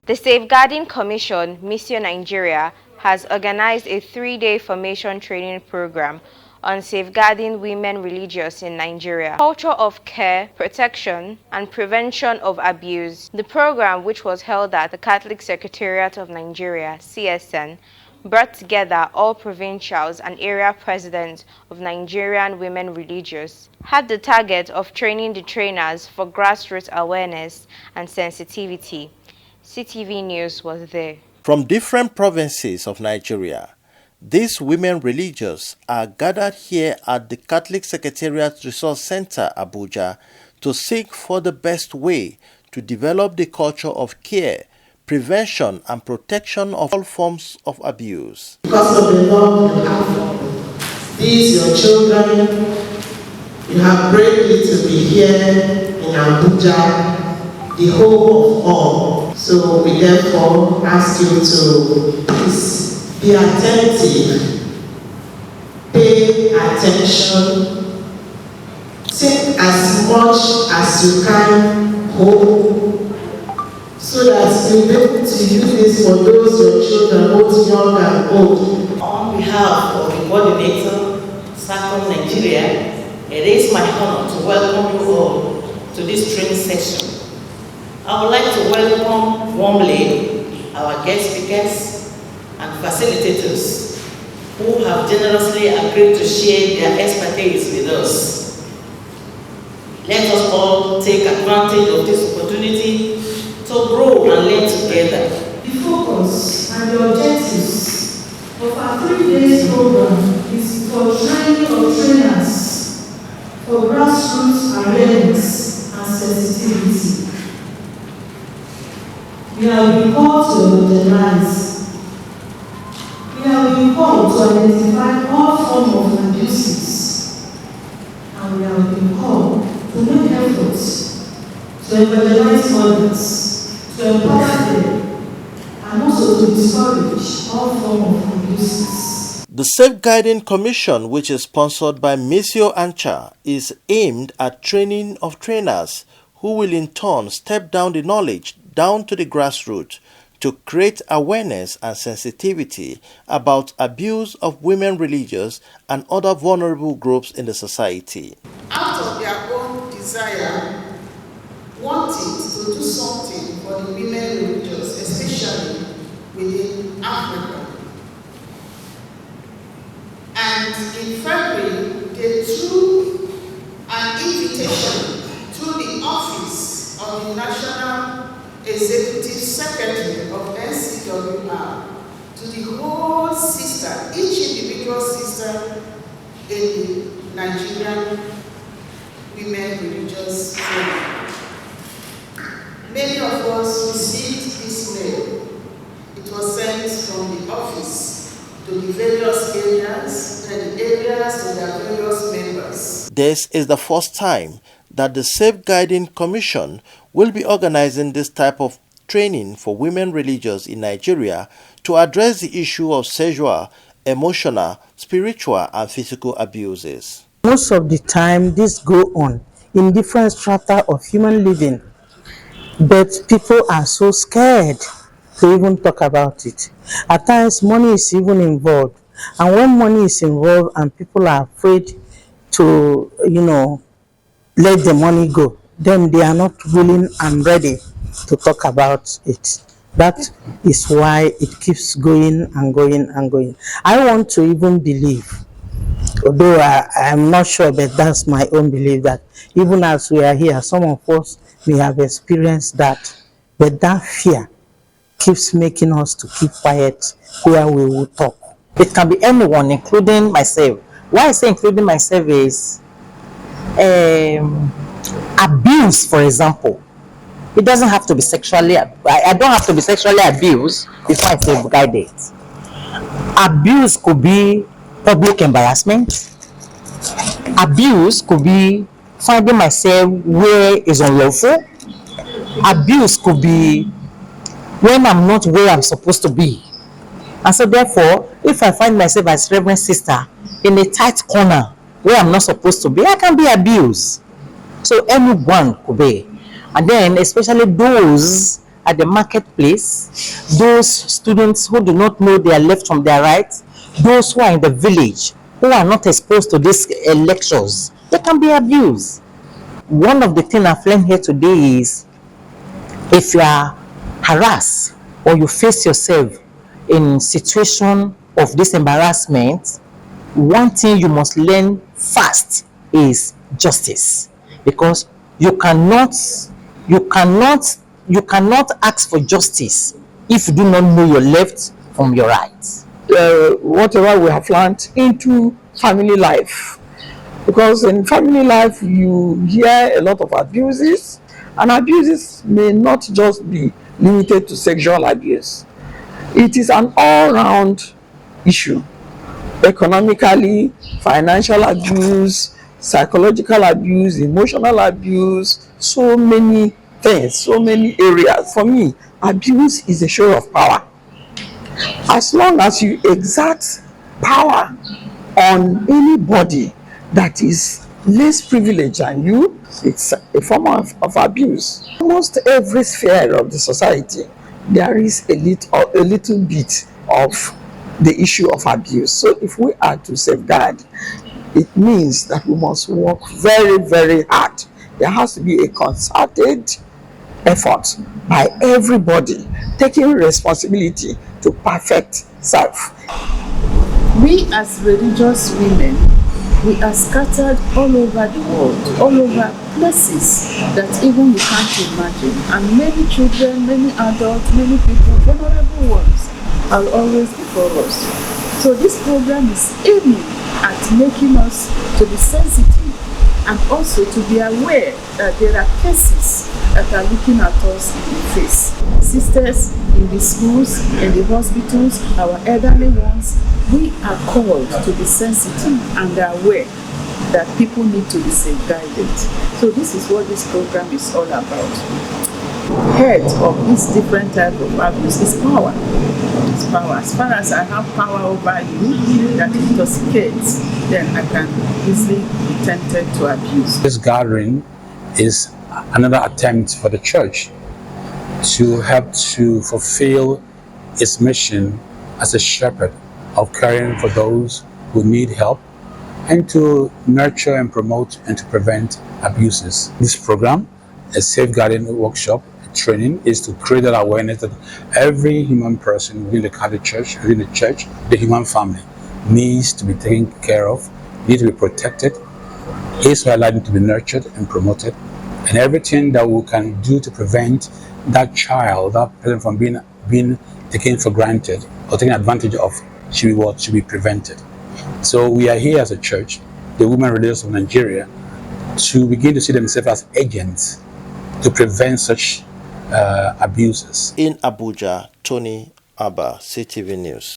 The Safeguarding Commission, Mission Nigeria, has organized a 3-day formation training program on safeguarding women religious in Nigeria, culture of care, protection, and prevention of abuse. The program, which was held at the Catholic Secretariat of Nigeria, CSN, brought together all provincials and area presidents of Nigerian women religious, had the target of training the trainers for grassroots awareness and sensitivity. CTV News was there. From different provinces of Nigeria, these women religious are gathered here at the Catholic Secretariat Resource Center, Abuja, to seek for the best way to develop the culture of care, prevention and protection of all forms of abuse. Because of the love you have for these, your children, you have bravely to be here in Abuja, the home of all. So we therefore ask you to please be attentive, pay attention, take as much as you can home, so that you'll be able to use this for those your children, both young and old. On behalf of the coordinator, SACOM Nigeria, it is my honor to welcome you all to this training session. I would like to welcome warmly our guest speakers and facilitators who have generously agreed to share their expertise with us. Let us all take advantage of this opportunity to grow and learn together. The focus and the objectives of our 3 days program is for training of trainers for grassroots awareness and sensitivity. We have been called to organize. We have been called to identify all forms of abuses, and we have been called to make efforts to evangelize others, to empower them, and also to discourage all forms of abuses. The Safeguarding Commission, which is sponsored by Missio Ancha, is aimed at training of trainers who will in turn step down the knowledge down to the grassroots to create awareness and sensitivity about abuse of women religious and other vulnerable groups in the society. Out of their own desire, wanting to do something for the women religious, especially within Africa. And in February, they threw an invitation to the office of the National Executive Secretary of NCWR, to the whole sister, each individual sister in the Nigerian women religious program. Many of us received this mail. It was sent from the office to the various areas, and the areas to their various members. This is the first time that the Safeguarding Commission will be organizing this type of training for women religious in Nigeria to address the issue of sexual, emotional, spiritual, and physical abuses. Most of the time, this go on in different strata of human living, but people are so scared to even talk about it. At times, money is even involved, and when money is involved and people are afraid to, let the money go, then they are not willing and ready to talk about it. That is why it keeps going and going and going. I want to even believe, although I'm not sure, but that's my own belief, that even as we are here, some of us may have experienced that, but that fear keeps making us to keep quiet where we will talk. It can be anyone, including myself. Why I say including myself is abuse, for example. It doesn't have to be sexually, I don't have to be sexually abused before I say guided. Abuse could be public embarrassment. Abuse could be finding myself where is unlawful. Abuse could be when I'm not where I'm supposed to be. And so therefore, if I find myself as Reverend Sister in a tight corner where I'm not supposed to be, I can be abused. So anyone could be. And then especially those at the marketplace, those students who do not know their left from their right, those who are in the village, who are not exposed to these lectures, they can be abused. One of the things I've learned here today is, if you are harassed or you face yourself in situation of this embarrassment, one thing you must learn fast is justice, because you cannot ask for justice if you do not know your left from your right. Whatever we have learned into family life, because in family life you hear a lot of abuses, and abuses may not just be limited to sexual abuse. It is an all-round issue. Economically, financial abuse, psychological abuse, emotional abuse, so many things, so many areas. For me, abuse is a show of power. As long as you exert power on anybody that is less privileged than you, it's a form of abuse. Almost every sphere of the society, there is a little bit of the issue of abuse. So if we are to safeguard, it means that we must work very, very hard. There has to be a concerted effort by everybody taking responsibility to perfect self. We as religious women, we are scattered all over the world, all over places that even we can't imagine. And many children, many adults, many people, vulnerable ones, are always before us. So this program is aiming at making us to be sensitive and also to be aware that there are cases that are looking at us in the face. Sisters in the schools, in the hospitals, our elderly ones, we are called to be sensitive and aware that people need to be safeguarded. So this is what this program is all about. Head of this different type of abuse is power. It's power. As far as I have power over you that intoxicates, then I can easily be tempted to abuse. This gathering is another attempt for the church to help to fulfill its mission as a shepherd of caring for those who need help, and to nurture and promote and to prevent abuses. This program, a safeguarding workshop, training, is to create that awareness that every human person within the Catholic Church, within the church, the human family, needs to be taken care of, needs to be protected, is allowed to be nurtured and promoted, and everything that we can do to prevent that child, that person from being taken for granted or taken advantage of should be prevented. So we are here as a church, the Women Religious of Nigeria, to begin to see themselves as agents to prevent such abuses. In Abuja, Tony Abba, CTV News.